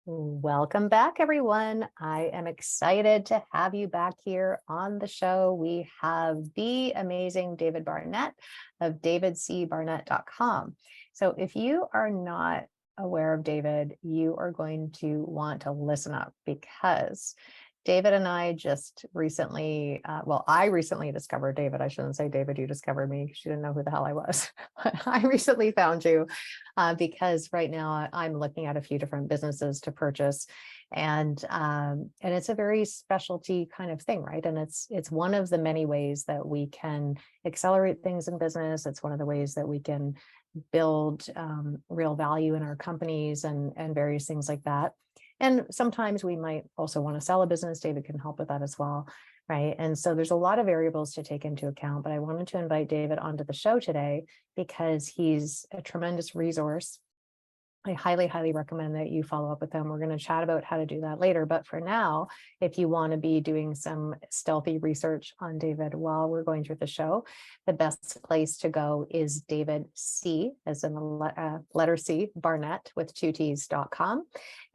Welcome back, everyone. I am excited to have you back here on the show. We have the amazing David Barnett of davidcbarnett.com. So if you are not aware of David, you are going to want to listen up because David and I just recently, I recently discovered David. I shouldn't say David, you discovered me because you didn't know who the hell I was. I recently found you because right now I'm looking at a few different businesses to purchase, and it's a very specialty kind of thing, right? And it's one of the many ways that we can accelerate things in business. It's one of the ways that we can build real value in our companies and various things like that. And sometimes we might also want to sell a business. David can help with that as well, right? And so there's a lot of variables to take into account, but I wanted to invite David onto the show today because he's a tremendous resource. I highly, highly recommend that you follow up with them. We're going to chat about how to do that later. But for now, if you want to be doing some stealthy research on David while we're going through the show, the best place to go is David C, as in the letter C, Barnett with 2Ts.com.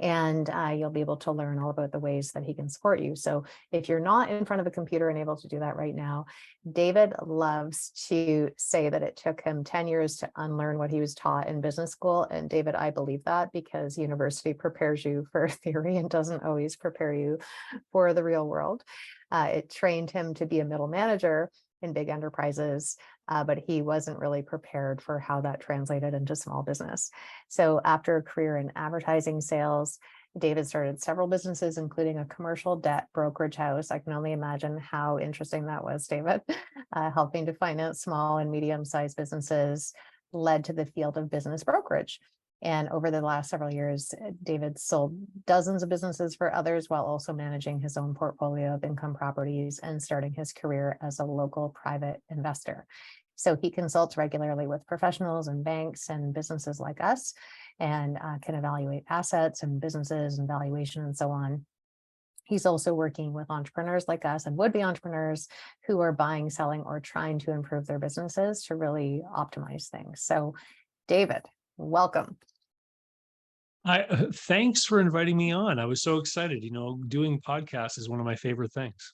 And you'll be able to learn all about the ways that he can support you. So if you're not in front of a computer and able to do that right now, David loves to say that it took him 10 years to unlearn what he was taught in business school. And David, I believe that because university prepares you for theory and doesn't always prepare you for the real world. It trained him to be a middle manager in big enterprises, but he wasn't really prepared for how that translated into small business. So after a career in advertising sales, David started several businesses, including a commercial debt brokerage house. I can only imagine how interesting that was, David, helping to finance small and medium-sized businesses, led to the field of business brokerage. And over the last several years, David sold dozens of businesses for others while also managing his own portfolio of income properties and starting his career as a local private investor. So he consults regularly with professionals and banks and businesses like us, and can evaluate assets and businesses and valuation and so on. He's also working with entrepreneurs like us and would-be entrepreneurs who are buying, selling, or trying to improve their businesses to really optimize things. So David, welcome. Thanks for inviting me on. I was so excited. Doing podcasts is one of my favorite things.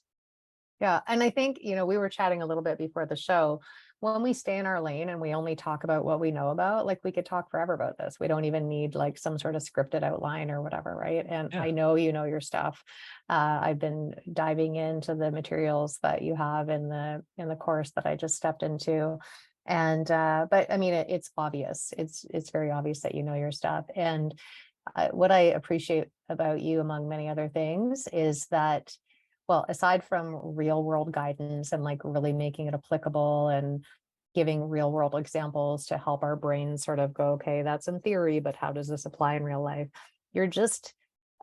Yeah. And I think, we were chatting a little bit before the show. When we stay in our lane and we only talk about what we know about, like we could talk forever about this. We don't even need like some sort of scripted outline or whatever, right? And Yeah. I know you know your stuff. I've been diving into the materials that you have in the course that I just stepped into. And but I mean it's obvious. It's very obvious that you know your stuff. And what I appreciate about you, among many other things, is that, well, aside from real world guidance and like really making it applicable and giving real world examples to help our brains sort of go, okay, that's in theory, but how does this apply in real life? You're just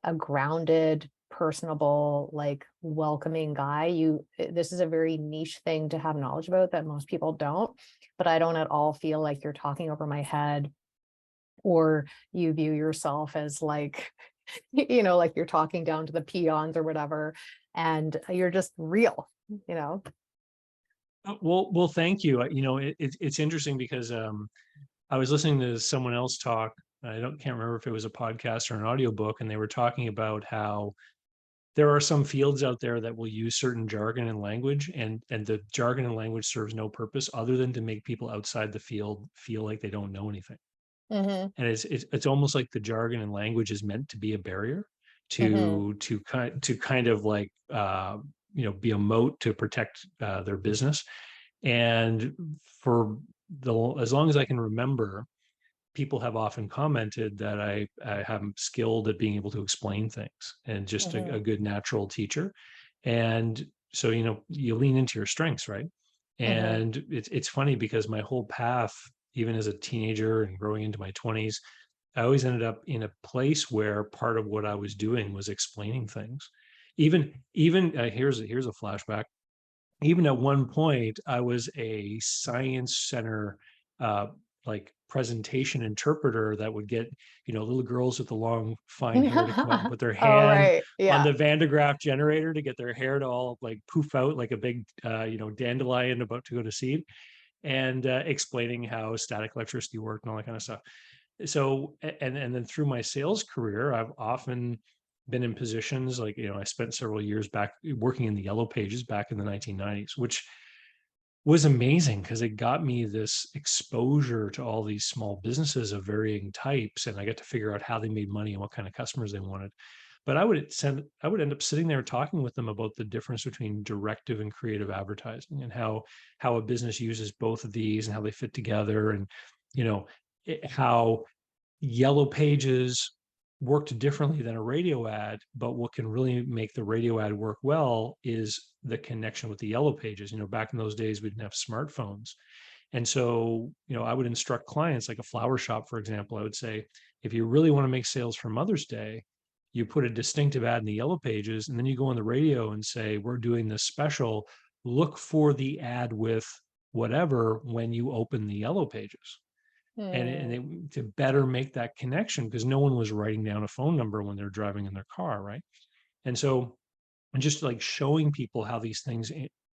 a grounded, personable, like welcoming guy. This is a very niche thing to have knowledge about that most people don't, but I don't at all feel like you're talking over my head or you view yourself as like, like you're talking down to the peons or whatever, and you're just real, Well, thank you. It's interesting because I was listening to someone else talk. Can't remember if it was a podcast or an audiobook, and they were talking about how there are some fields out there that will use certain jargon and language, and the jargon and language serves no purpose other than to make people outside the field feel like they don't know anything. Mm-hmm. And it's almost like the jargon and language is meant to be a barrier Mm-hmm. to kind of like be a moat to protect their business. And for as long as I can remember, people have often commented that I am skilled at being able to explain things and just Mm-hmm. a good natural teacher. And so you lean into your strengths, right? Mm-hmm. And it's funny because my whole path, even as a teenager and growing into my 20s, I always ended up in a place where part of what I was doing was explaining things. Even here's a flashback. Even at one point, I was a science center like presentation interpreter that would get little girls with the long fine hair to come out and put their Oh, hand right. on Yeah. the Van de Graaff generator to get their hair to all like poof out like a big dandelion about to go to seed, and explaining how static electricity worked and all that kind of stuff. So, and then through my sales career, I've often been in positions like, I spent several years back working in the yellow pages back in the 1990s, which was amazing because it got me this exposure to all these small businesses of varying types, and I got to figure out how they made money and what kind of customers they wanted. But I would end up sitting there talking with them about the difference between directive and creative advertising, and how a business uses both of these and how they fit together, and you know how yellow pages worked differently than a radio ad, but what can really make the radio ad work well is the connection with the yellow pages. Back in those days, we didn't have smartphones. And so, I would instruct clients like a flower shop, for example, I would say, if you really want to make sales for Mother's Day, you put a distinctive ad in the yellow pages, and then you go on the radio and say, we're doing this special. Look for the ad with whatever when you open the yellow pages, and Hmm. to better make that connection, because no one was writing down a phone number when they're driving in their car, right? And so, and just like showing people how these things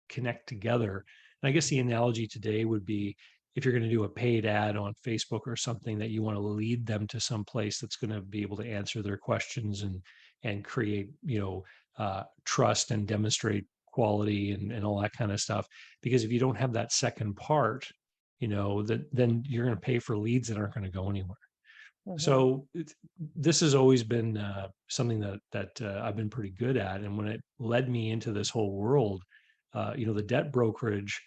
connect together. And I guess the analogy today would be, if you're going to do a paid ad on Facebook or something, that you want to lead them to some place that's going to be able to answer their questions and create, trust and demonstrate quality and all that kind of stuff. Because if you don't have that second part, then you're going to pay for leads that aren't going to go anywhere. Mhm. So this has always been something that I've been pretty good at. And when it led me into this whole world, the debt brokerage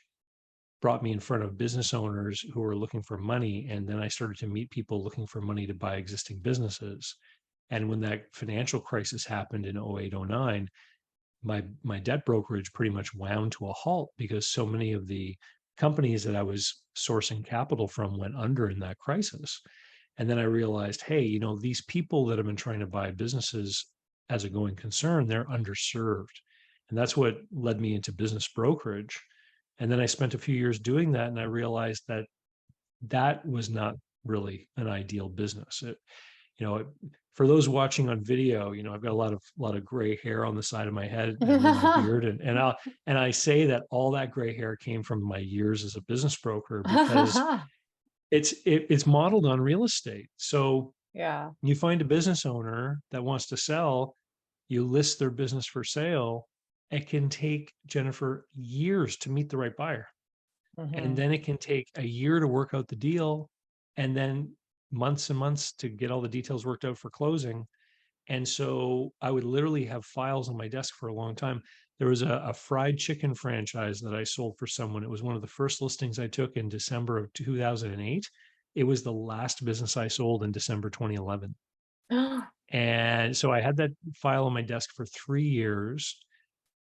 brought me in front of business owners who were looking for money, and then I started to meet people looking for money to buy existing businesses. And when that financial crisis happened in 08, 09, my debt brokerage pretty much wound to a halt because so many of the companies that I was sourcing capital from went under in that crisis. And then I realized, hey, these people that have been trying to buy businesses as a going concern, they're underserved. And that's what led me into business brokerage. And then I spent a few years doing that, and I realized that that was not really an ideal business. You know, for those watching on video, I've got a lot of gray hair on the side of my head and in my beard, and I say that all that gray hair came from my years as a business broker, because it's modeled on real estate. So Yeah. you find a business owner that wants to sell, you list their business for sale. It can take, Jennifer, years to meet the right buyer. And Mhm. then it can take a year to work out the deal, and then months and months to get all the details worked out for closing. And so I would literally have files on my desk for a long time. There was a fried chicken franchise that I sold for someone. It was one of the first listings I took in December of 2008. It was the last business I sold in December 2011. And so I had that file on my desk for 3 years.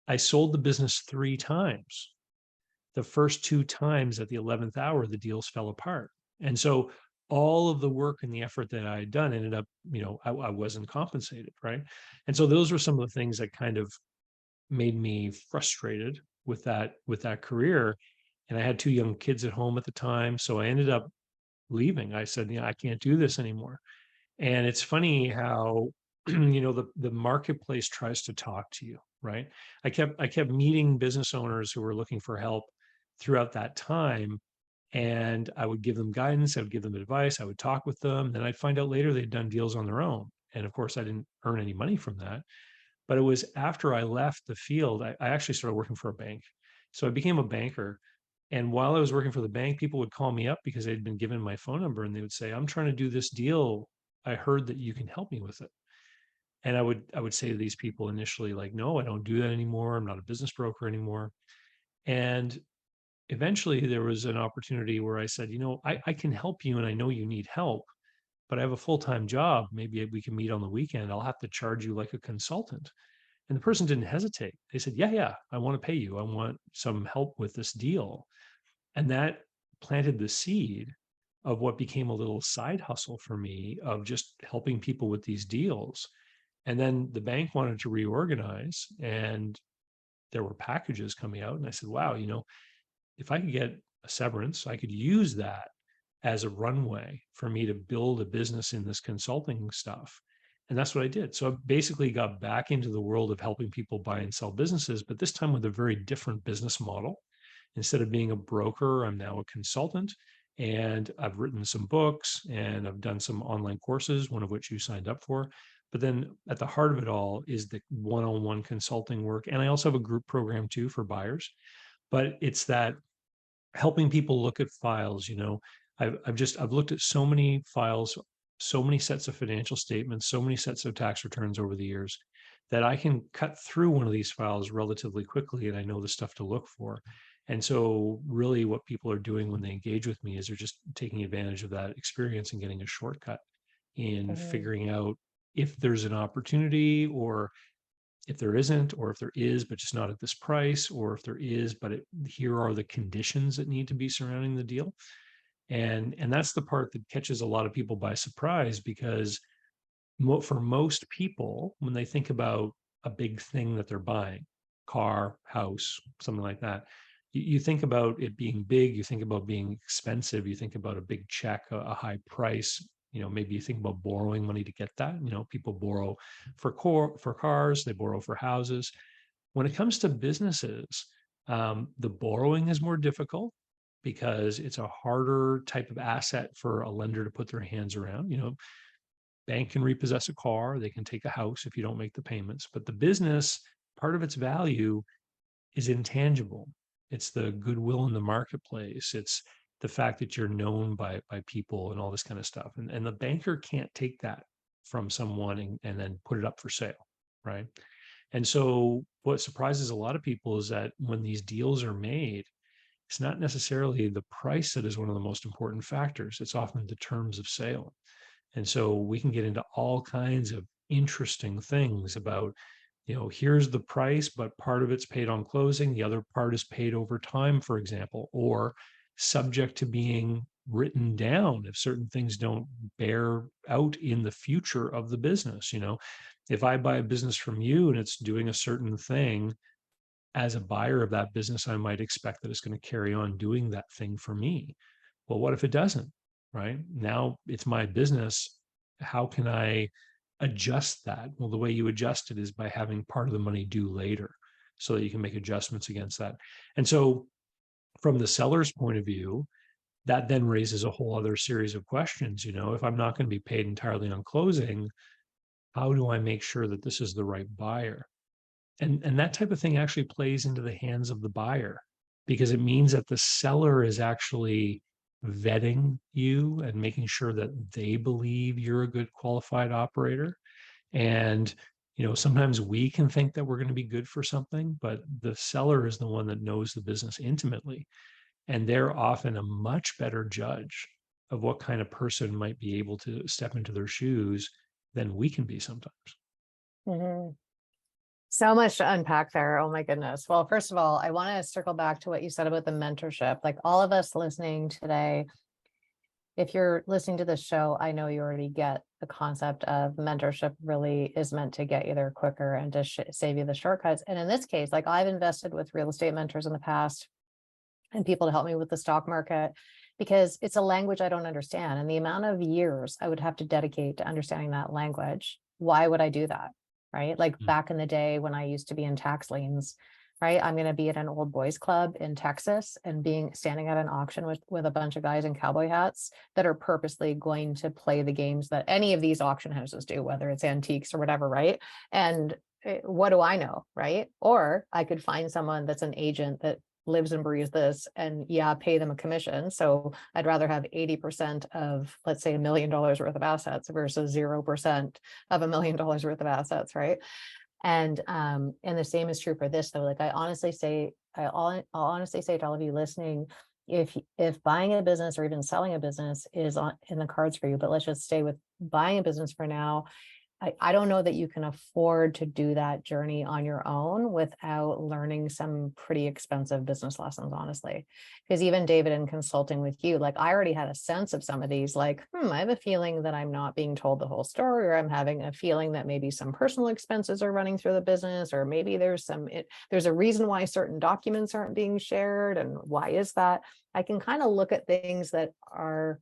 I sold the business three times. The first two times, at the 11th hour, the deals fell apart. And so all of the work and the effort that I had done ended up, I wasn't compensated, right? And so those were some of the things that kind of made me frustrated with that career. And I had two young kids at home at the time, so I ended up leaving. I said, I can't do this anymore. And it's funny how the marketplace tries to talk to you, right? I kept meeting business owners who were looking for help throughout that time, and I would give them guidance, I would give them advice, I would talk with them, then I'd find out later they'd done deals on their own. And of course, I didn't earn any money from that. But it was after I left the field, I actually started working for a bank. So I became a banker. And while I was working for the bank, people would call me up because they'd been given my phone number, and they would say, I'm trying to do this deal. I heard that you can help me with it. And I would say to these people initially, like, no, I don't do that anymore. I'm not a business broker anymore. And eventually there was an opportunity where I said, I can help you, and I know you need help, but I have a full-time job. Maybe we can meet on the weekend. I'll have to charge you like a consultant. And the person didn't hesitate. They said, yeah, yeah, I want to pay you. I want some help with this deal. And that planted the seed of what became a little side hustle for me of just helping people with these deals. And then the bank wanted to reorganize, and there were packages coming out. And I said, wow, if I could get a severance, I could use that as a runway for me to build a business in this consulting stuff. And that's what I did. So I basically got back into the world of helping people buy and sell businesses, but this time with a very different business model. Instead of being a broker, I'm now a consultant. And I've written some books and I've done some online courses, one of which you signed up for. But then at the heart of it all is the one-on-one consulting work. And I also have a group program too for buyers. But it's that helping people look at files. I've looked at so many files, so many sets of financial statements, so many sets of tax returns over the years that I can cut through one of these files relatively quickly, and I know the stuff to look for. And so really what people are doing when they engage with me is they're just taking advantage of that experience and getting a shortcut in Mhm. figuring out if there's an opportunity, or if there isn't, or if there is, but just not at this price, or if there is, but here are the conditions that need to be surrounding the deal. And that's the part that catches a lot of people by surprise, because for most people, when they think about a big thing that they're buying, car, house, something like that, you think about it being big, you think about being expensive, you think about a big check, a high price. Maybe you think about borrowing money to get that. People borrow for cars, they borrow for houses. When it comes to businesses, the borrowing is more difficult because it's a harder type of asset for a lender to put their hands around. Bank can repossess a car, they can take a house if you don't make the payments. But the business, part of its value is intangible. It's the goodwill in the marketplace. It's the fact that you're known by people and all this kind of stuff. And the banker can't take that from someone and then put it up for sale, right? And so what surprises a lot of people is that when these deals are made, it's not necessarily the price that is one of the most important factors. It's often the terms of sale. And so we can get into all kinds of interesting things about, here's the price, but part of it's paid on closing, the other part is paid over time, for example, or subject to being written down if certain things don't bear out in the future of the business. If I buy a business from you and it's doing a certain thing, as a buyer of that business, I might expect that it's going to carry on doing that thing for me. Well, what if it doesn't? Right now, it's my business. How can I adjust that? Well, the way you adjust it is by having part of the money due later so that you can make adjustments against that. And so, from the seller's point of view, that then raises a whole other series of questions. If I'm not going to be paid entirely on closing, how do I make sure that this is the right buyer? And that type of thing actually plays into the hands of the buyer, because it means that the seller is actually vetting you and making sure that they believe you're a good qualified operator. And sometimes we can think that we're going to be good for something, but the seller is the one that knows the business intimately, and they're often a much better judge of what kind of person might be able to step into their shoes than we can be sometimes. Mhm. So much to unpack there. Oh my goodness. Well, first of all, I want to circle back to what you said about the mentorship. Like all of us listening today, if you're listening to this show, I know you already get the concept of mentorship really is meant to get you there quicker and to save you the shortcuts. And in this case, like I've invested with real estate mentors in the past and people to help me with the stock market because it's a language I don't understand. And the amount of years I would have to dedicate to understanding that language, why would I do that? Right? Like Mm. back in the day when I used to be in tax liens, right? I'm going to be at an old boys club in Texas and standing at an auction with a bunch of guys in cowboy hats that are purposely going to play the games that any of these auction houses do, whether it's antiques or whatever, right? And what do I know, right? Or I could find someone that's an agent that lives and breathes this and pay them a commission. So I'd rather have 80% of, let's say, $1 million worth of assets versus 0% of $1 million worth of assets, right? And the same is true for this though. Like I'll honestly say to all of you listening, if buying a business or even selling a business is in the cards for you, but let's just stay with buying a business for now. I don't know that you can afford to do that journey on your own without learning some pretty expensive business lessons, honestly. Because even David, in consulting with you, like I already had a sense of some of these, like, I have a feeling that I'm not being told the whole story, or I'm having a feeling that maybe some personal expenses are running through the business, or maybe there's a reason why certain documents aren't being shared. And why is that? I can kind of look at things that are,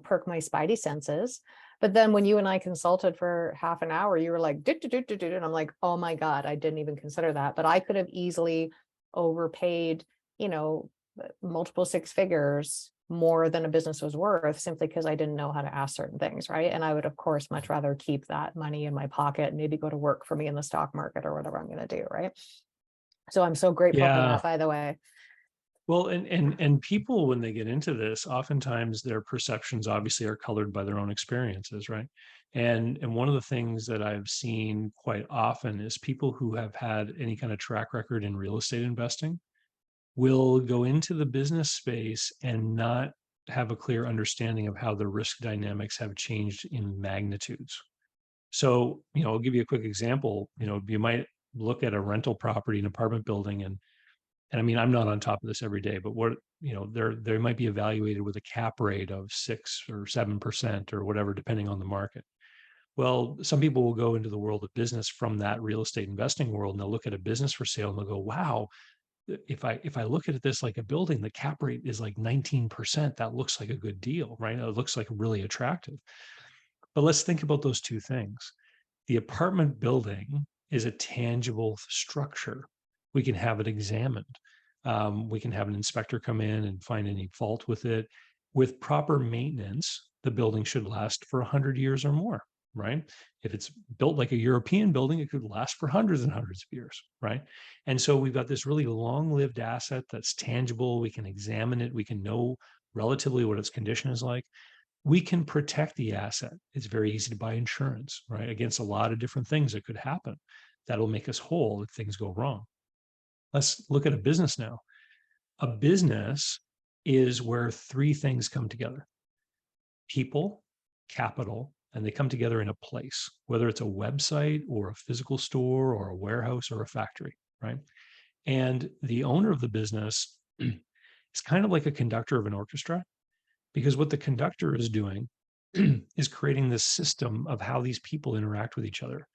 perk my spidey senses. But then when you and I consulted for half an hour, you were like, and I'm like, oh my God, I didn't even consider that. But I could have easily overpaid, multiple six figures more than a business was worth simply because I didn't know how to ask certain things, right? And I would, of course, much rather keep that money in my pocket and maybe go to work for me in the stock market or whatever I'm going to do, right? So I'm so grateful for Yeah. that, by the way. Well, and people, when they get into this, oftentimes their perceptions obviously are colored by their own experiences, right? And one of the things that I've seen quite often is people who have had any kind of track record in real estate investing will go into the business space and not have a clear understanding of how the risk dynamics have changed in magnitudes. So, I'll give you a quick example. You might look at a rental property, an apartment building, and I mean, I'm not on top of this every day, but they might be evaluated with a cap rate of 6 or 7% or whatever, depending on the market. Well, some people will go into the world of business from that real estate investing world, and they'll look at a business for sale and they'll go, wow, if I look at this like a building, the cap rate is like 19%. That looks like a good deal, right? It looks like really attractive. But let's think about those two things. The apartment building is a tangible structure. We can have it examined. We can have an inspector come in and find any fault with it. With proper maintenance, the building should last for 100 years or more, right? If it's built like a European building, it could last for hundreds and hundreds of years, right? And so we've got this really long-lived asset that's tangible. We can examine it. We can know relatively what its condition is like. We can protect the asset. It's very easy to buy insurance, right? Against a lot of different things that could happen that'll make us whole if things go wrong. Let's look at a business now. A business is where three things come together: people, capital, and they come together in a place, whether it's a website or a physical store or a warehouse or a factory, right? And the owner of the business is kind of like a conductor of an orchestra, because what the conductor is doing is creating this system of how these people interact with each other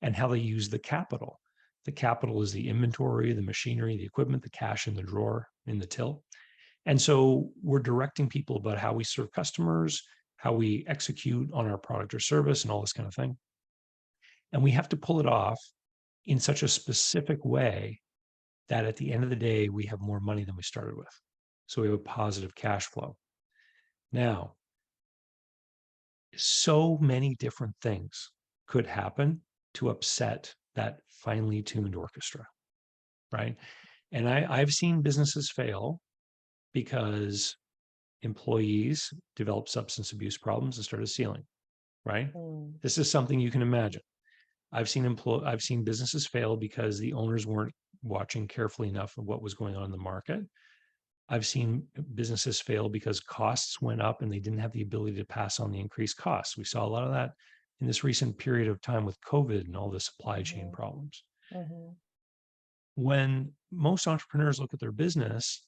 and how they use the capital. The capital is the inventory, the machinery, the equipment, the cash in the drawer, in the till. And so we're directing people about how we serve customers, how we execute on our product or service, and all this kind of thing. And we have to pull it off in such a specific way that at the end of the day, we have more money than we started with. So we have a positive cash flow. Now, so many different things could happen to upset that finely tuned orchestra, right? And I've seen businesses fail because employees developed substance abuse problems and started stealing, right? Mm. This is something you can imagine. I've seen businesses fail because the owners weren't watching carefully enough of what was going on in the market. I've seen businesses fail because costs went up and they didn't have the ability to pass on the increased costs. We saw a lot of that in this recent period of time with COVID and all the supply chain Mhm. problems. Mhm. When most entrepreneurs look at their business,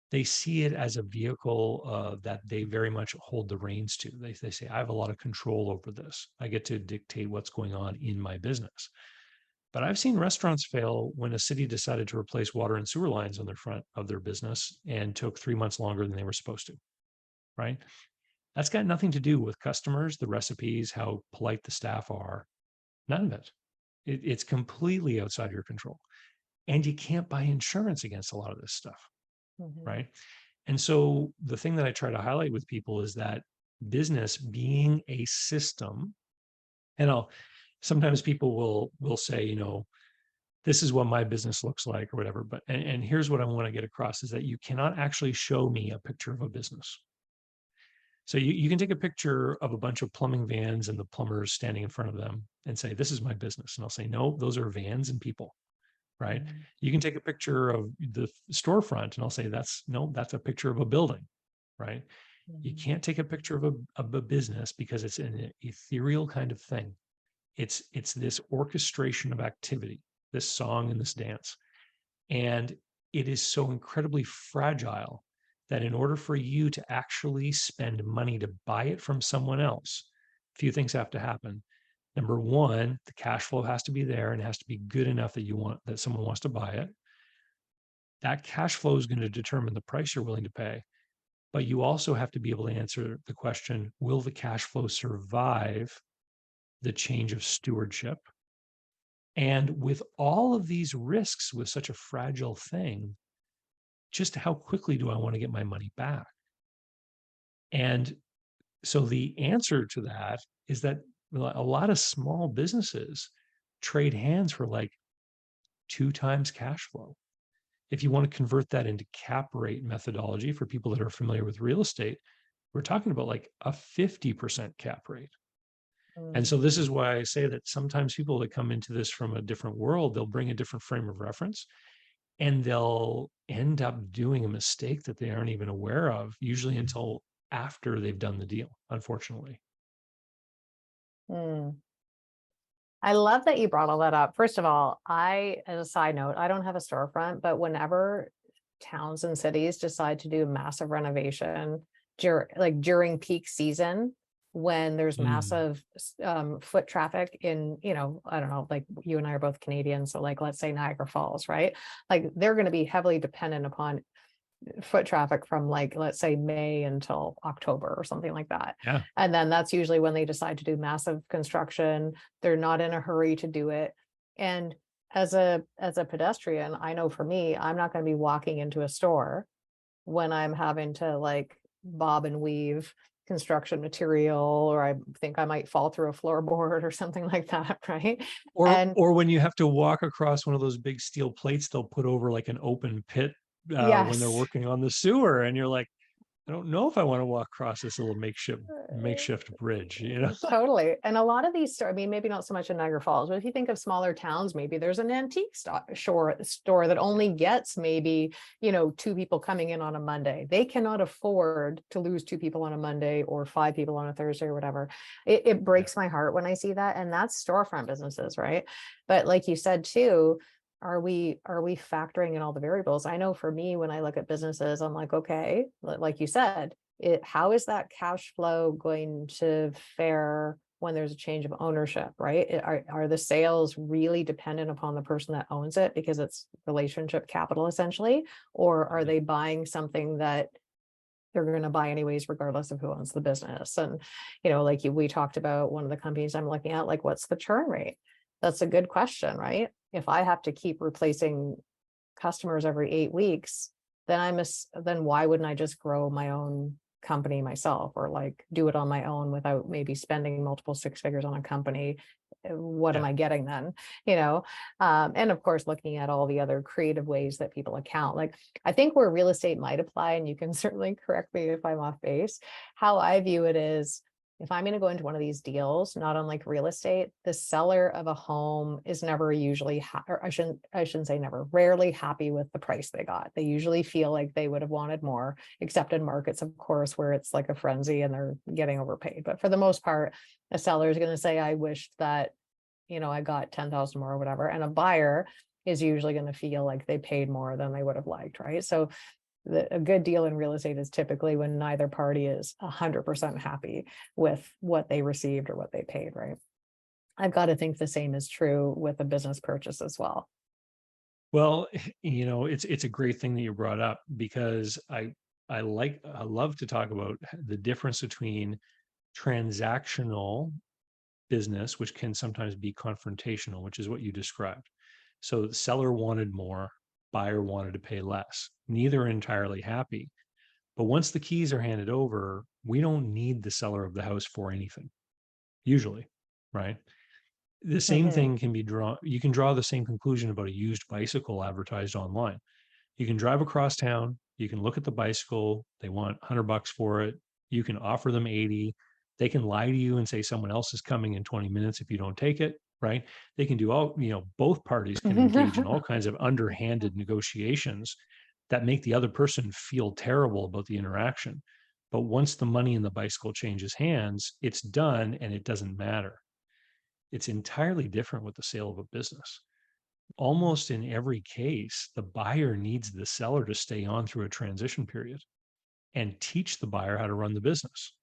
they see it as a vehicle that they very much hold the reins to. They say, I have a lot of control over this. I get to dictate what's going on in my business. But I've seen restaurants fail when a city decided to replace water and sewer lines on their front of their business and took 3 months longer than they were supposed to, right? That's got nothing to do with customers, the recipes, how polite the staff are, none of it. It's completely outside your control. And you can't buy insurance against a lot of this stuff, Mhm. right? And so the thing that I try to highlight with people is that business being a system, and sometimes people will say, this is what my business looks like or whatever. But and here's what I want to get across is that you cannot actually show me a picture of a business. So you can take a picture of a bunch of plumbing vans and the plumbers standing in front of them and say, this is my business. And I'll say, no, those are vans and people, right? Mhm. You can take a picture of the storefront and I'll say, that's a picture of a building, right? You Mhm. can't take a picture of a business because it's an ethereal kind of thing. It's this orchestration of activity, this song and this dance. And it is so incredibly fragile that in order for you to actually spend money to buy it from someone else, a few things have to happen. Number one, the cash flow has to be there and it has to be good enough that someone wants to buy it. That cash flow is going to determine the price you're willing to pay. But you also have to be able to answer the question, will the cash flow survive the change of stewardship? And with all of these risks with such a fragile thing, just how quickly do I want to get my money back? And so the answer to that is that a lot of small businesses trade hands for like 2 times cash flow. If you want to convert that into cap rate methodology for people that are familiar with real estate, we're talking about like a 50% cap rate. And Mm. so this is why I say that sometimes people that come into this from a different world, they'll bring a different frame of reference and they'll end up doing a mistake that they aren't even aware of, usually until after they've done the deal, unfortunately. Mm. I love that you brought all that up. First of all, as a side note, I don't have a storefront, but whenever towns and cities decide to do massive renovation during peak season, when there's Mm, massive foot traffic in, I don't know, like you and I are both Canadian. So like, let's say Niagara Falls, right? Like they're going to be heavily dependent upon foot traffic from like, let's say May until October or something like that. yeah. And then that's usually when they decide to do massive construction. They're not in a hurry to do it. And as a pedestrian, I know for me, I'm not going to be walking into a store when I'm having to like bob and weave construction material, or I think I might fall through a floorboard or something like that, right? And Or when you have to walk across one of those big steel plates they'll put over like an open pit when they're yes. working on the sewer, and you're like, I don't know if I want to walk across this little makeshift bridge, you know? Totally. And a lot of these I mean, maybe not so much in Niagara Falls, but if you think of smaller towns, maybe there's an antique store that only gets maybe, two people coming in on a Monday. They cannot afford to lose two people on a Monday or five people on a Thursday or whatever. It Yeah. breaks my heart when I see that. And that's storefront businesses, right? But like you said too, are we factoring in all the variables? I know for me, when I look at businesses, I'm like, okay, like you said, how is that cash flow going to fare when there's a change of ownership, right? Are the sales really dependent upon the person that owns it because it's relationship capital essentially, or are they buying something that they're going to buy anyways, regardless of who owns the business? And, we talked about one of the companies I'm looking at, like, what's the churn rate? That's a good question, right? If I have to keep replacing customers every 8 weeks, then why wouldn't I just grow my own company myself, or like do it on my own without maybe spending multiple six figures on a company? What am Yeah. I getting then? And of course, looking at all the other creative ways that people account. Like, I think where real estate might apply, and you can certainly correct me if I'm off base, how I view it is, if I'm going to go into one of these deals, not unlike real estate, the seller of a home is never usually, or I shouldn't say never, rarely happy with the price they got. They usually feel like they would have wanted more, except in markets, of course, where it's like a frenzy and they're getting overpaid. But for the most part, a seller is going to say, I wished that, I got 10,000 more or whatever. And a buyer is usually going to feel like they paid more than they would have liked, right? So a good deal in real estate is typically when neither party is 100% happy with what they received or what they paid, right? I've got to think the same is true with a business purchase as well. Well, it's a great thing that you brought up, because I love to talk about the difference between transactional business, which can sometimes be confrontational, which is what you described. So the seller wanted more, buyer wanted to pay less. Neither are entirely happy. But once the keys are handed over, we don't need the seller of the house for anything, usually, right? The same Mhm. thing can be drawn, you can draw the same conclusion about a used bicycle advertised online. You can drive across town, you can look at the bicycle, they want $100 for it, you can offer them 80. They can lie to you and say someone else is coming in 20 minutes if you don't take it, right? They can do all, both parties can engage in all kinds of underhanded negotiations that make the other person feel terrible about the interaction. But once the money in the bicycle changes hands, it's done and it doesn't matter. It's entirely different with the sale of a business. Almost in every case, the buyer needs the seller to stay on through a transition period and teach the buyer how to run the business,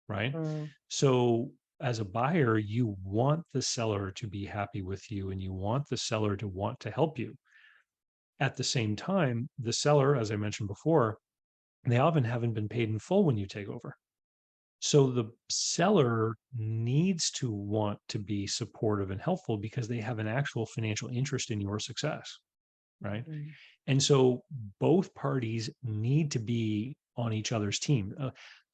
right? Mm. So, as a buyer, you want the seller to be happy with you and you want the seller to want to help you. At the same time, the seller, as I mentioned before, they often haven't been paid in full when you take over. So the seller needs to want to be supportive and helpful because they have an actual financial interest in your success, right? Mhm. And so both parties need to be on each other's team.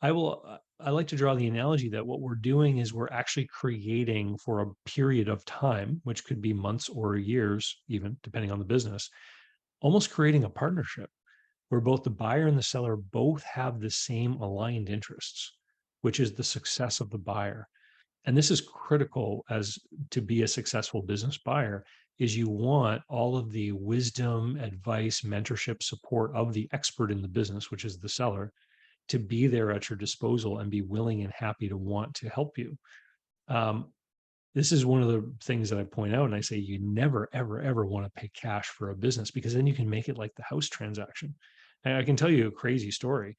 I like to draw the analogy that what we're doing is we're actually creating for a period of time, which could be months or years, even depending on the business, almost creating a partnership where both the buyer and the seller both have the same aligned interests, which is the success of the buyer. And this is critical as to be a successful business buyer is you want all of the wisdom, advice, mentorship, support of the expert in the business, which is the seller, to be there at your disposal and be willing and happy to want to help you. Um, this is one of the things that I point out, and I say you never, ever, ever want to pay cash for a business because then you can make it like the house transaction. And I can tell you a crazy story.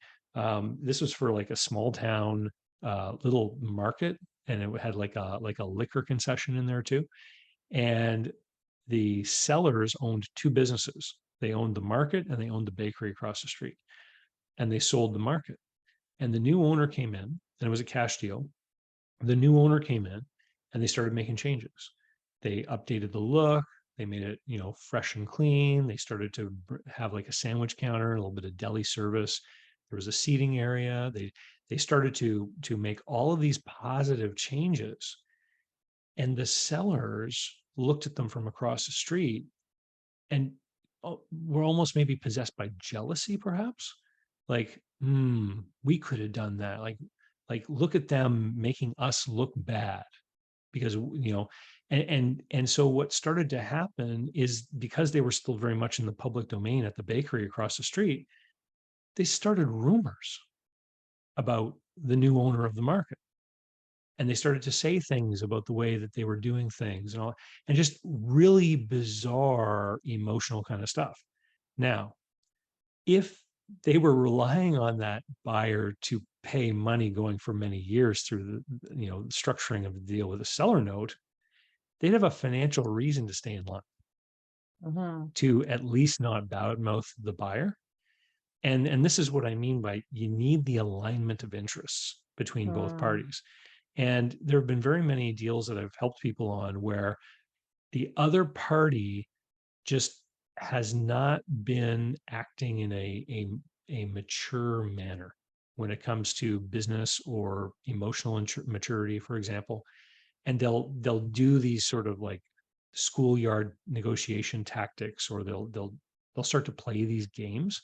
This was for like a small town little market, and it had like a liquor concession in there too. And the sellers owned two businesses. They owned the market and they owned the bakery across the street. And they sold the market. And the new owner came in, and it was a cash deal. The new owner came in and they started making changes. They updated the look, they made it, fresh and clean. They started to have like a sandwich counter, a little bit of deli service. There was a seating area. They started to make all of these positive changes. And the sellers looked at them from across the street and were almost maybe possessed by jealousy, perhaps. Like, we could have done that. Like look at them making us look bad because and so what started to happen is because they were still very much in the public domain at the bakery across the street, they started rumors about the new owner of the market, and they started to say things about the way that they were doing things and all, and just really bizarre emotional kind of stuff. Now, if they were relying on that buyer to pay money going for many years through the structuring of the deal with a seller note, they'd have a financial reason to stay in line to at least not badmouth the buyer. And this is what I mean by you need the alignment of interests between both Mm. parties. And there have been very many deals that I've helped people on where the other party just has not been acting in a mature manner when it comes to business or emotional maturity, for example. And they'll do these sort of like schoolyard negotiation tactics, or they'll start to play these games.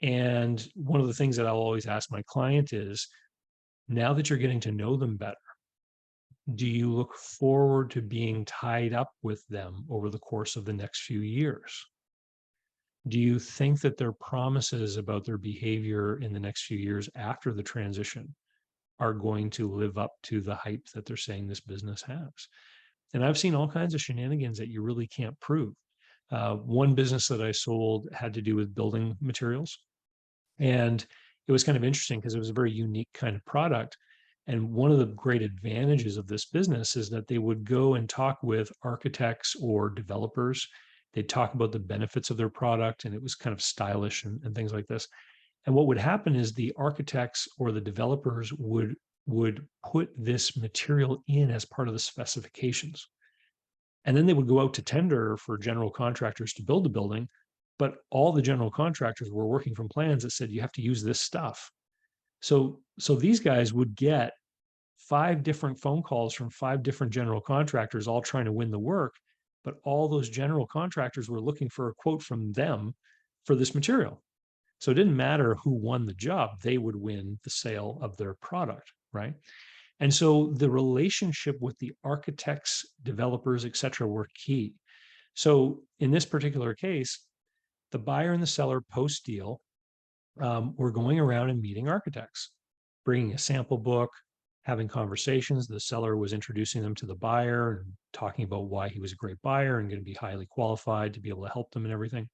And one of the things that I'll always ask my client is, now that you're getting to know them better, do you look forward to being tied up with them over the course of the next few years? Do you think that their promises about their behavior in the next few years after the transition are going to live up to the hype that they're saying this business has? And I've seen all kinds of shenanigans that you really can't prove. One business that I sold had to do with building materials. And it was kind of interesting because it was a very unique kind of product. And one of the great advantages of this business is that they would go and talk with architects or developers. They'd talk about the benefits of their product, and it was kind of stylish and things like this. And what would happen is the architects or the developers would put this material in as part of the specifications. And then they would go out to tender for general contractors to build the building. But all the general contractors were working from plans that said you have to use this stuff. So these guys would get 5 different phone calls from 5 different general contractors, all trying to win the work. But all those general contractors were looking for a quote from them for this material. So it didn't matter who won the job, they would win the sale of their product, right? And so the relationship with the architects, developers, et cetera, were key. So in this particular case, the buyer and the seller post deal were going around and meeting architects, bringing a sample book, having conversations. The seller was introducing them to the buyer and talking about why he was a great buyer and going to be highly qualified to be able to help them and everything.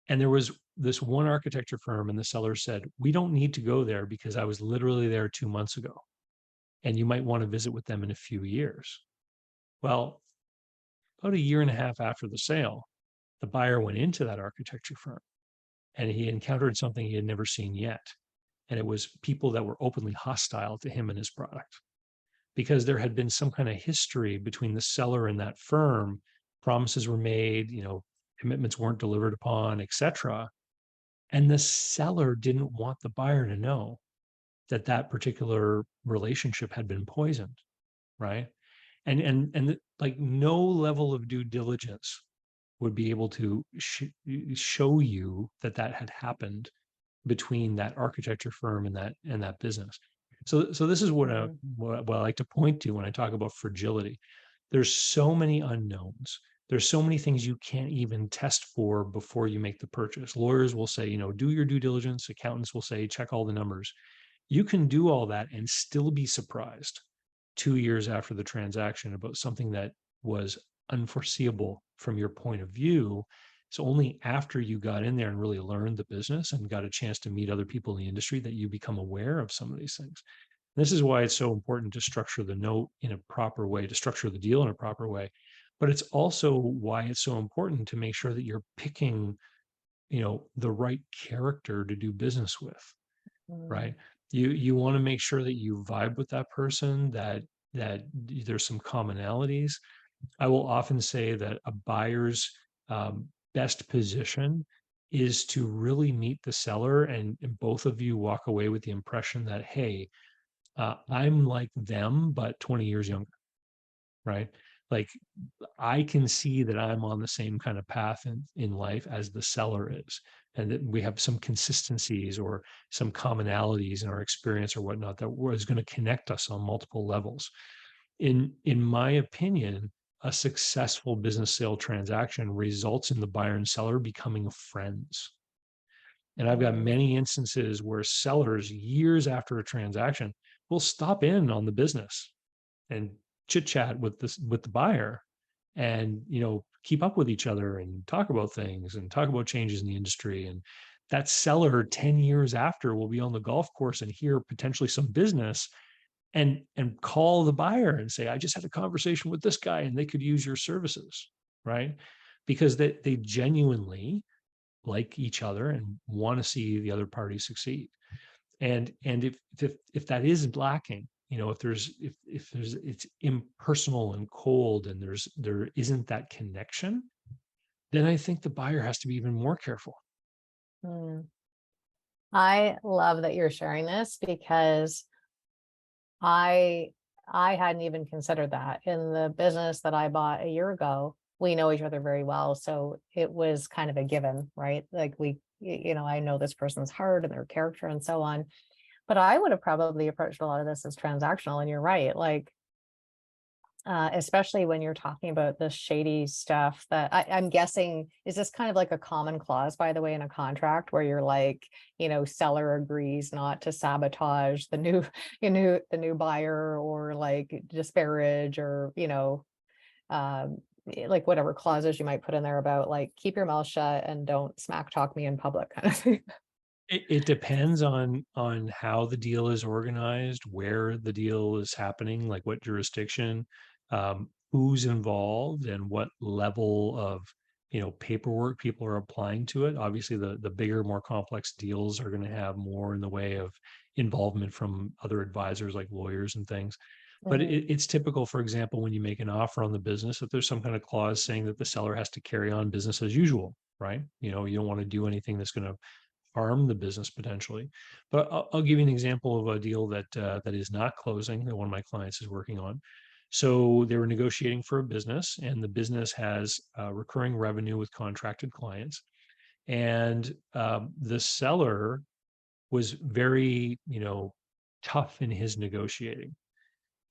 And there was this one architecture firm, and the seller said, "We don't need to go there because I was literally there 2 months ago, and you might want to visit with them in a few years." Well, about a year and a half after the sale, the buyer went into that architecture firm and he encountered something he had never seen yet. And it was people that were openly hostile to him and his product because there had been some kind of history between the seller and that firm. Promises were made, commitments weren't delivered upon, etc. And the seller didn't want the buyer to know. that particular relationship had been poisoned, right? Like no level of due diligence would be able to show you that had happened between that architecture firm and that business. So this is Mhm. what I like to point to when I talk about fragility. There's so many unknowns. There's so many things you can't even test for before you make the purchase. Lawyers will say, do your due diligence. Accountants will say, check all the numbers. You can do all that and still be surprised 2 years after the transaction about something that was unforeseeable from your point of view. It's only after you got in there and really learned the business and got a chance to meet other people in the industry that you become aware of some of these things. This is why it's so important to structure the note in a proper way, to structure the deal in a proper way. But it's also why it's so important to make sure that you're picking, the right character to do business with, Mm. right? You want to make sure that you vibe with that person, that there's some commonalities. I will often say that a buyer's best position is to really meet the seller, and both of you walk away with the impression that, hey, I'm like them, but 20 years younger, right? Like I can see that I'm on the same kind of path in life as the seller is, and that we have some consistencies or some commonalities in our experience or whatnot that was going to connect us on multiple levels. In my opinion, a successful business sale transaction results in the buyer and seller becoming friends. And I've got Mm. many instances where sellers, years after a transaction, will stop in on the business and chit chat with the buyer, and keep up with each other and talk about things and talk about changes in the industry. And that seller 10 years after will be on the golf course and hear potentially some business, and call the buyer and say, I just had a conversation with this guy and they could use your services, right? Because they genuinely like each other and want to see the other party succeed. And if that is lacking, if there's it's impersonal and cold, and there isn't that connection, then I think the buyer has to be even more careful. Mm. I love that you're sharing this because I I hadn't even considered that. In the business that I bought a year ago, we know each other very well, so it was kind of a given, right? Like I know this person's heart and their character and so on. But I would have probably approached a lot of this as transactional, and you're right. Like especially when you're talking about the shady stuff that I'm guessing, is this kind of like a common clause, by the way, in a contract where you're like, seller agrees not to sabotage the new, the new buyer, or like disparage, or, like whatever clauses you might put in there about like, keep your mouth shut and don't smack talk me in public kind of thing. It depends on how the deal is organized, where the deal is happening, like what jurisdiction, who's involved, and what level of paperwork people are applying to it. Obviously, the bigger, more complex deals are going to have more in the way of involvement from other advisors like lawyers and things. But Mhm. it's typical, for example, when you make an offer on the business, that there's some kind of clause saying that the seller has to carry on business as usual, right? You don't want to do anything that's going to harm the business potentially. But I'll give you an example of a deal that is not closing that one of my clients is working on. So they were negotiating for a business, and the business has recurring revenue with contracted clients. And the seller was very, tough in his negotiating.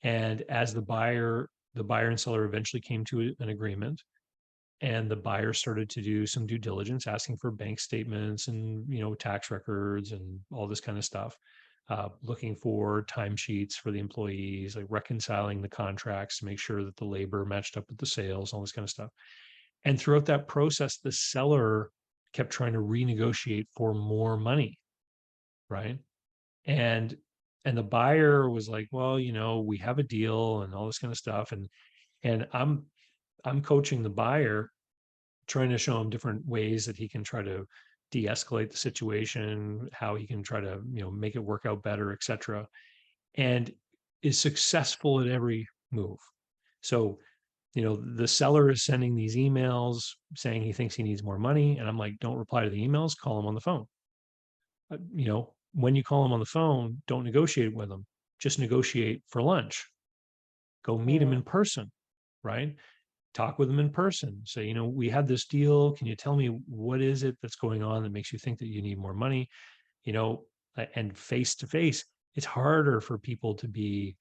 And as the buyer and seller eventually came to an agreement, and the buyer started to do some due diligence, asking for bank statements and tax records and all this kind of stuff, looking for timesheets for the employees, like reconciling the contracts to make sure that the labor matched up with the sales, all this kind of stuff. And throughout that process, the seller kept trying to renegotiate for more money, right? And and the buyer was like, well, we have a deal and all this kind of stuff. And I'm coaching the buyer, trying to show him different ways that he can try to de-escalate the situation, how he can try to, make it work out better, etc. And is successful at every move. So, the seller is sending these emails saying he thinks he needs more money. And I'm like, don't reply to the emails, call him on the phone. when you call them on the phone, don't negotiate with them. Just negotiate for lunch. Go meet them in Mm, person, right? Talk with them in person. Say, we had this deal. Can you tell me what is it that's going on that makes you think that you need more money? You know, and face to face, it's harder for people to be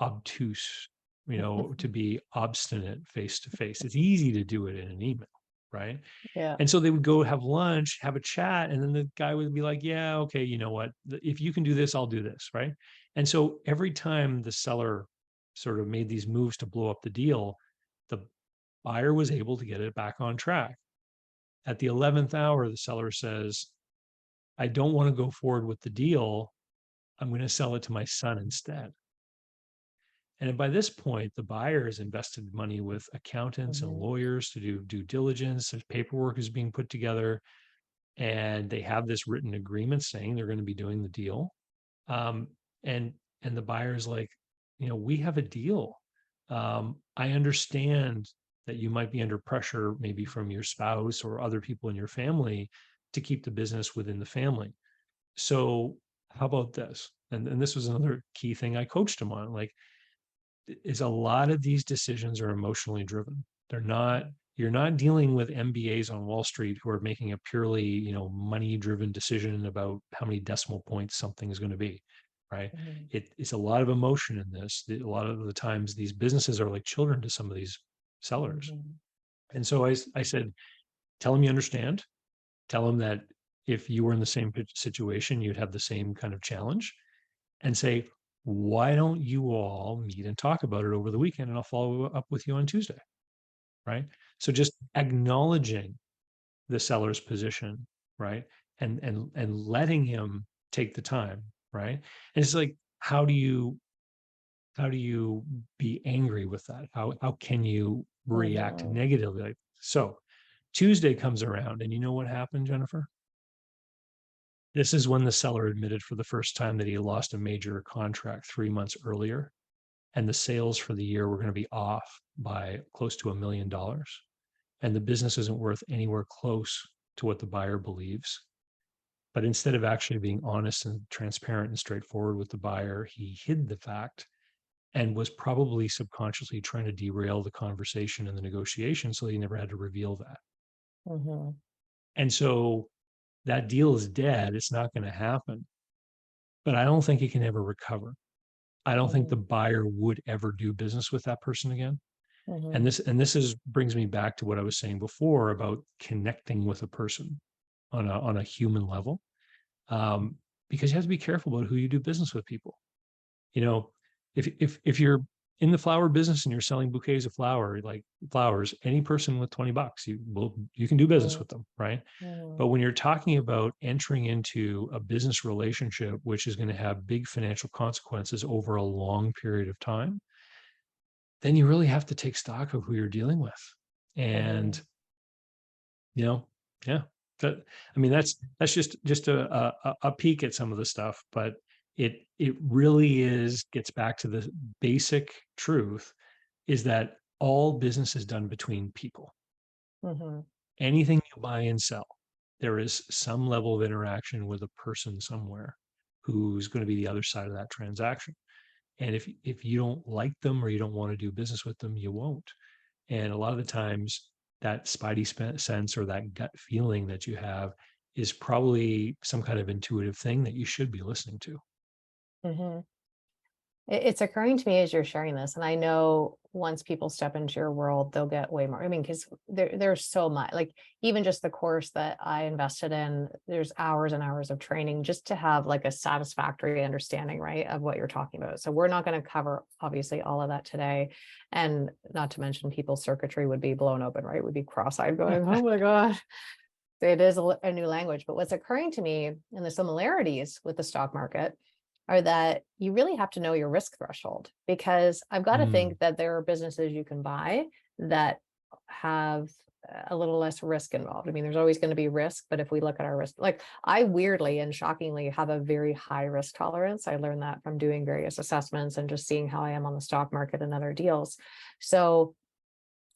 obtuse, to be obstinate face to face. It's easy to do it in an email, right? yeah. And so they would go have lunch, have a chat, and then the guy would be like, yeah, okay, you know what? If you can do this, I'll do this, right? And so every time the seller sort of made these moves to blow up the deal, the buyer was able to get it back on track. At the 11th hour, the seller says, I don't want to go forward with the deal. I'm going to sell it to my son instead. And by this point, the buyer has invested money with accountants and Mhm, lawyers to do due diligence. There's paperwork is being put together, and they have this written agreement saying they're going to be doing the deal. Um, and and the buyer's like, we have a deal. I understand that you might be under pressure, maybe from your spouse or other people in your family, to keep the business within the family. So how about this? And this was another key thing I coached him on. Like, is a lot of these decisions are emotionally driven. They're not, you're not dealing with MBAs on Wall Street who are making a purely, money driven decision about how many decimal points something is going to be, right? mhm, It's a lot of emotion in this. A lot of the times these businesses are like children to some of these sellers. mhm, And so I said, tell them you understand. Tell them that if you were in the same situation, you'd have the same kind of challenge, and say, why don't you all meet and talk about it over the weekend, and I'll follow up with you on Tuesday, right? So just acknowledging the seller's position, right? And letting him take the time, right? And it's like, how do you be angry with that? How can you react mhm, negatively? Like, so Tuesday comes around, and you know what happened, Jennifer? This is when the seller admitted for the first time that he lost a major contract 3 months earlier, and the sales for the year were going to be off by close to $1 million. And the business isn't worth anywhere close to what the buyer believes. But instead of actually being honest and transparent and straightforward with the buyer, he hid the fact and was probably subconsciously trying to derail the conversation and the negotiation so he never had to reveal that. mhm, And so that deal is dead. It's not going to happen. But I don't think it can ever recover. I don't think the mhm, buyer would ever do business with that person again. And mhm, this is brings me back to what I was saying before about connecting with a person on a human level, um, because you have to be careful about who you do business with. People, you know, if you're in the flower business and you're selling bouquets of flowers, any person with $20, you can do business mhm, with them, right? mhm, But when you're talking about entering into a business relationship, which is going to have big financial consequences over a long period of time, then you really have to take stock of who you're dealing with. And, mhm, you know, yeah, that, I mean, that's just a peek at some of the stuff, but it really gets back to the basic truth is that all business is done between people. mhm, Anything you buy and sell, there is some level of interaction with a person somewhere who's going to be the other side of that transaction. And if you don't like them or you don't want to do business with them, you won't. And a lot of the times, that sense or that gut feeling that you have is probably some kind of intuitive thing that you should be listening to. mhm. It's occurring to me as you're sharing this, and I know once people step into your world, they'll get way more. I mean, because there's so much, like even just the course that I invested in, there's hours and hours of training just to have like a satisfactory understanding, right, of what you're talking about. So we're not going to cover obviously all of that today, and not to mention people's circuitry would be blown open, right? Would be cross-eyed, going, "Oh my God." It is a new language, but what's occurring to me and the similarities with the stock market are that you really have to know your risk threshold, because I've got to Mm, think that there are businesses you can buy that have a little less risk involved. I mean, there's always going to be risk, but if we look at our risk, like I weirdly and shockingly have a very high risk tolerance. I learned that from doing various assessments and just seeing how I am on the stock market and other deals. So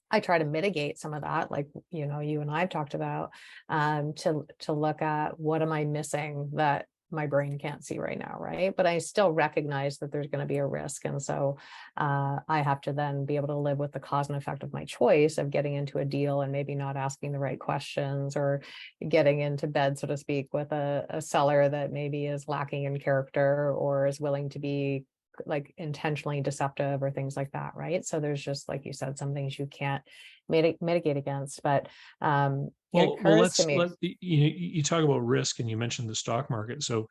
I try to mitigate some of that, like, you and I've talked about, to look at what am I missing that my brain can't see right now, right? But I still recognize that there's going to be a risk. And so I have to then be able to live with the cause and effect of my choice of getting into a deal and maybe not asking the right questions, or getting into bed, so to speak, with a seller that maybe is lacking in character or is willing to be like intentionally deceptive or things like that, right? So there's just, like you said, some things you can't mitigate against. But it Well, occurs to me. you talk about risk, and you mentioned the stock market. So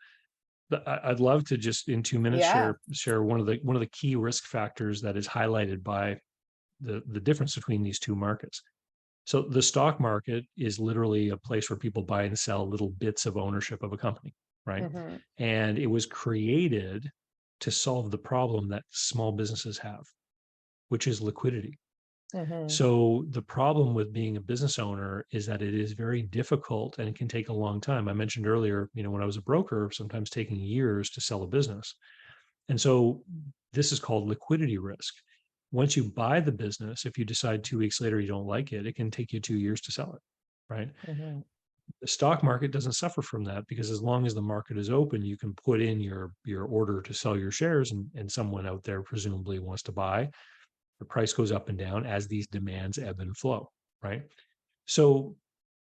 I'd love to just in 2 minutes Yeah. share one of the key risk factors that is highlighted by the difference between these two markets. So the stock market is literally a place where people buy and sell little bits of ownership of a company, right? Hmm. And it was created to solve the problem that small businesses have, which is liquidity. Hmm. So the problem with being a business owner is that it is very difficult and it can take a long time. I mentioned earlier, when I was a broker, sometimes taking years to sell a business. And so this is called liquidity risk. Once you buy the business, if you decide 2 weeks later you don't like it, it can take you 2 years to sell it, right? Hmm. The stock market doesn't suffer from that, because as long as the market is open, you can put in your order to sell your shares, and someone out there presumably wants to buy. The price goes up and down as these demands ebb and flow, right? So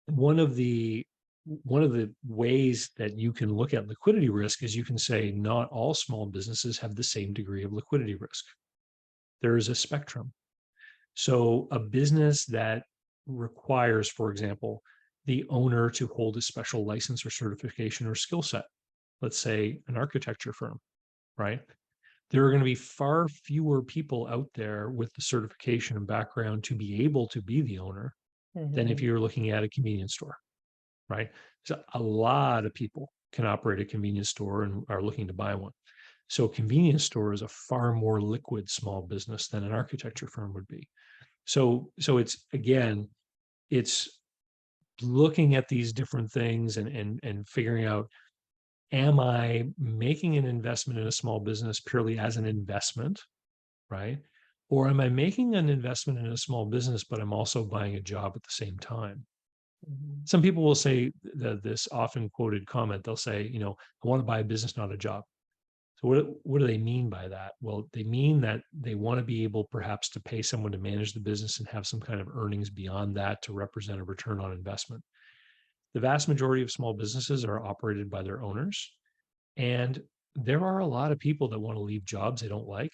one of the one of the ways that you can look at liquidity risk is you can say not all small businesses have the same degree of liquidity risk. There is a spectrum. So a business that requires, for example, the owner to hold a special license or certification or skill set, let's say an architecture firm, right? There are going to be far fewer people out there with the certification and background to be able to be the owner than if Hmm. you're looking at a convenience store, right? So a lot of people can operate a convenience store and are looking to buy one. So a convenience store is a far more liquid small business than an architecture firm would be. So it's, again, it's looking at these different things and figuring out, am I making an investment in a small business purely as an investment, right? Or am I making an investment in a small business, but I'm also buying a job at the same time? Hmm. Some people will say this often quoted comment. They'll say, I want to buy a business, not a job. So what do they mean by that? Well, they mean that they want to be able perhaps to pay someone to manage the business and have some kind of earnings beyond that to represent a return on investment. The vast majority of small businesses are operated by their owners. And there are a lot of people that want to leave jobs they don't like.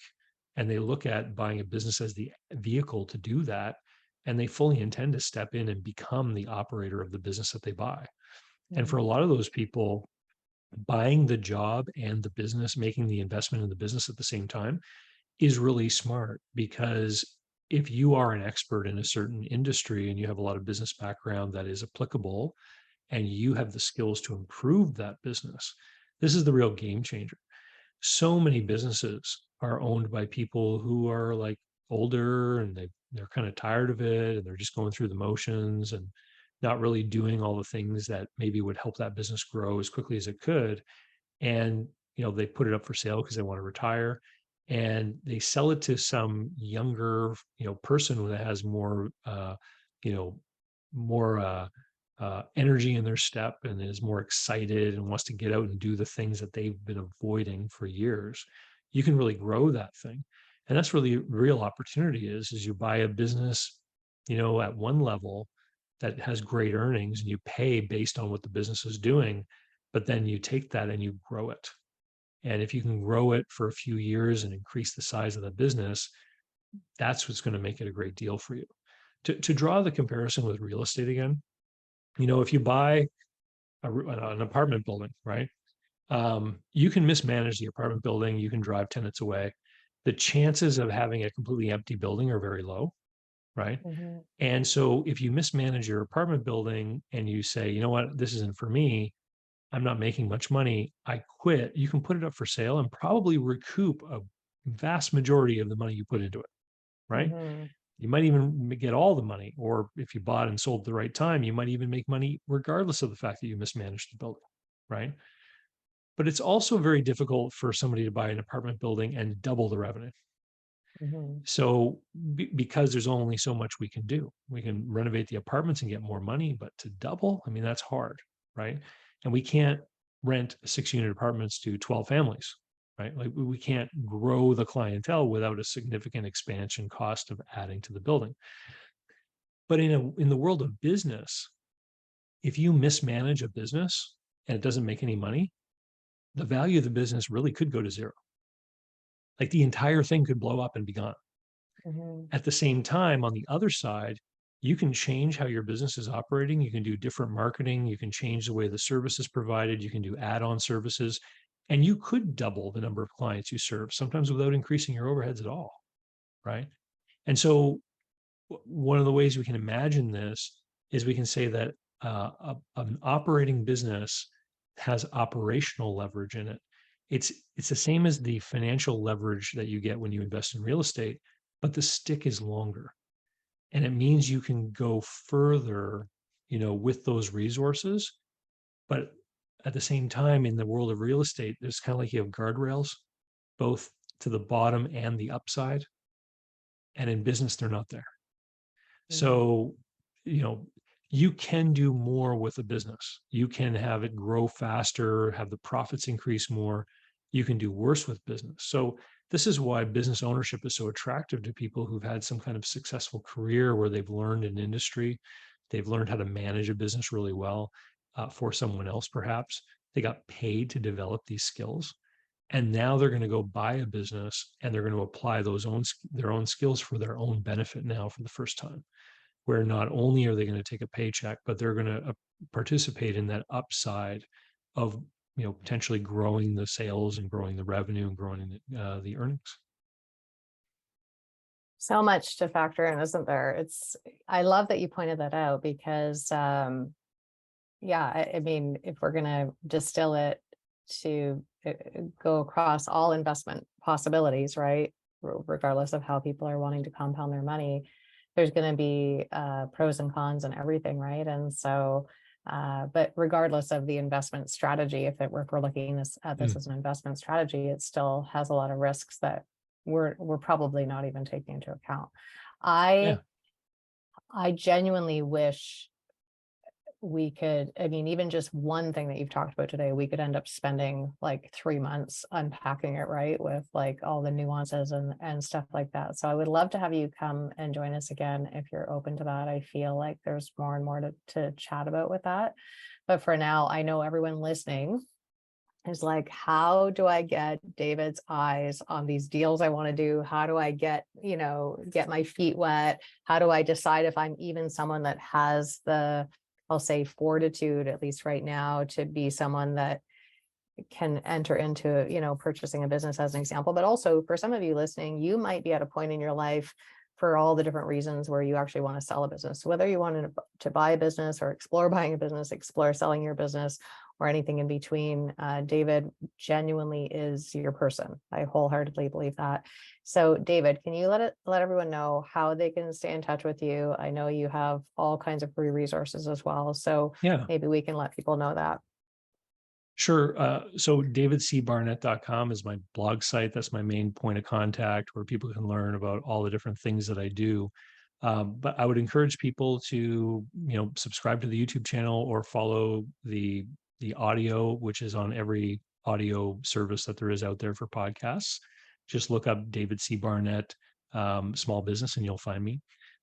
And they look at buying a business as the vehicle to do that. And they fully intend to step in and become the operator of the business that they buy. And for a lot of those people, buying the job and the business, making the investment in the business at the same time is really smart, because if you are an expert in a certain industry and you have a lot of business background that is applicable and you have the skills to improve that business, this is the real game changer. So many businesses are owned by people who are like older, and they're kind of tired of it, and they're just going through the motions and not really doing all the things that maybe would help that business grow as quickly as it could. And they put it up for sale because they want to retire, and they sell it to some younger person that has more you know more energy in their step and is more excited and wants to get out and do the things that they've been avoiding for years. You can really grow that thing. And that's really real opportunity is you buy a business at one level that has great earnings, and you pay based on what the business is doing, but then you take that and you grow it. And if you can grow it for a few years and increase the size of the business, that's what's going to make it a great deal for you. To draw the comparison with real estate again, if you buy an apartment building, right? You can mismanage the apartment building, you can drive tenants away. The chances of having a completely empty building are very low, right? Hmm. And so if you mismanage your apartment building and you say, you know what, this isn't for me, I'm not making much money, I quit, you can put it up for sale and probably recoup a vast majority of the money you put into it, right? Hmm. You might even get all the money, or if you bought and sold at the right time, you might even make money regardless of the fact that you mismanaged the building, right? But it's also very difficult for somebody to buy an apartment building and double the revenue. Hmm. So because there's only so much we can do, we can renovate the apartments and get more money, but to double, I mean, that's hard, right? And we can't rent 6-unit apartments to 12 families, right? Like we can't grow the clientele without a significant expansion cost of adding to the building. But in the world of business, if you mismanage a business and it doesn't make any money, the value of the business really could go to zero. Like the entire thing could blow up and be gone. Mhm. At the same time, on the other side, you can change how your business is operating. You can do different marketing. You can change the way the service is provided. You can do add-on services, and you could double the number of clients you serve, sometimes without increasing your overheads at all, right? And so one of the ways we can imagine this is we can say that an operating business has operational leverage in it. It's the same as the financial leverage that you get when you invest in real estate, but the stick is longer, and it means you can go further, with those resources. But at the same time, in the world of real estate, there's kind of like you have guardrails, both to the bottom and the upside. And in business, they're not there. Mhm. So, you know, you can do more with a business. You can have it grow faster, have the profits increase more. You can do worse with business. So, this is why business ownership is so attractive to people who've had some kind of successful career where they've learned an industry, they've learned how to manage a business really well for someone else, perhaps. They got paid to develop these skills. And now they're going to go buy a business and they're going to apply their own skills for their own benefit now for the first time, where not only are they going to take a paycheck, but they're going to participate in that upside of potentially growing the sales and growing the revenue and growing the earnings. So much to factor in, isn't there? I love that you pointed that out because, yeah, I mean, if we're going to distill it to go across all investment possibilities, right? Regardless of how people are wanting to compound their money, there's going to be pros and cons and everything, right? And so, but regardless of the investment strategy, if we're looking at this as an investment strategy, it still has a lot of risks that we're probably not even taking into account. Yeah. I genuinely wish we could, I mean, even just one thing that you've talked about today, we could end up spending like 3 months unpacking it, right? With like all the nuances and stuff like that. So I would love to have you come and join us again if you're open to that. I feel like there's more and more to chat about with that. But for now, I know everyone listening is like, how do I get David's eyes on these deals I want to do? How do I get my feet wet? How do I decide if I'm even someone that has the, I'll say, fortitude, at least right now, to be someone that can enter into, purchasing a business as an example. But also for some of you listening, you might be at a point in your life for all the different reasons where you actually want to sell a business. So whether you wanted to buy a business or explore buying a business, explore selling your business, or anything in between, David genuinely is your person. I wholeheartedly believe that. So David, can you let everyone know how they can stay in touch with you? I know you have all kinds of free resources as well. So Yeah. maybe we can let people know that. Sure. So davidcbarnett.com is my blog site. That's my main point of contact where people can learn about all the different things that I do. But I would encourage people to, subscribe to the YouTube channel or follow the audio, which is on every audio service that there is out there for podcasts. Just look up David C. Barnett, small business, and you'll find me.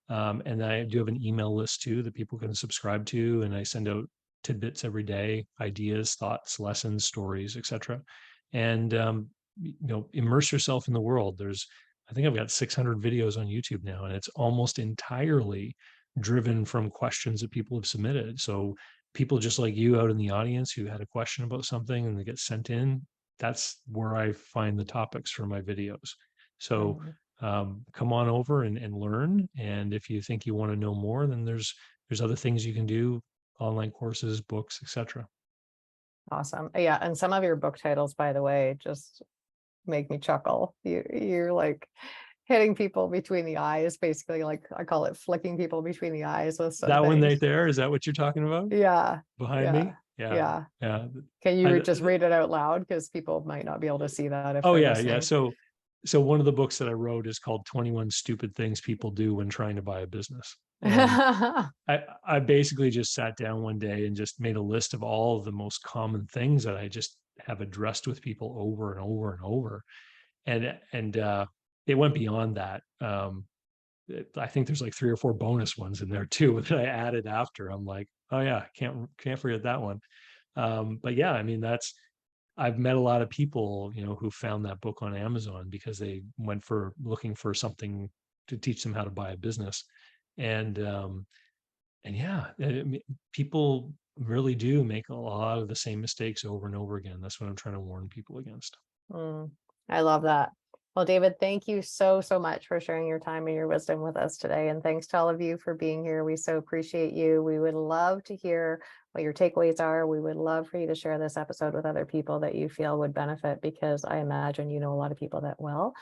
And I do have an email list too that people can subscribe to, and I send out tidbits every day, ideas, thoughts, lessons, stories, etc. And immerse yourself in the world. I think I've got 600 videos on YouTube now, and it's almost entirely driven from questions that people have submitted. So people just like you out in the audience who had a question about something and they get sent in, that's where I find the topics for my videos. So come on over and learn. And if you think you want to know more, then there's other things you can do, online courses, books, etc. Awesome. Yeah. And some of your book titles, by the way, just make me chuckle. You're like hitting people between the eyes, basically, like I call it flicking people between the eyes with some That one right things. there, is that what you're talking about? Yeah. Behind Yeah. me? Yeah. Yeah. Yeah. Can you I, just read it out loud? Because people might not be able to see that if oh they're yeah. Yeah. listening. So one of the books that I wrote is called 21 Stupid Things People Do When Trying to Buy a Business. And I basically just sat down one day and just made a list of all of the most common things that I just have addressed with people over and over and over. And it went beyond that. I think there's like 3 or 4 bonus ones in there too that I added after. I'm like, oh yeah, can't forget that one. But yeah, I mean, I've met a lot of people, who found that book on Amazon because they went for looking for something to teach them how to buy a business. And yeah, people really do make a lot of the same mistakes over and over again. That's what I'm trying to warn people against. Mm, I love that. Well, David, thank you so, so much for sharing your time and your wisdom with us today. And thanks to all of you for being here. We so appreciate you. We would love to hear what your takeaways are. We would love for you to share this episode with other people that you feel would benefit, because I imagine you know a lot of people that will.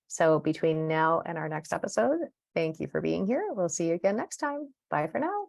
So between now and our next episode, thank you for being here. We'll see you again next time. Bye for now.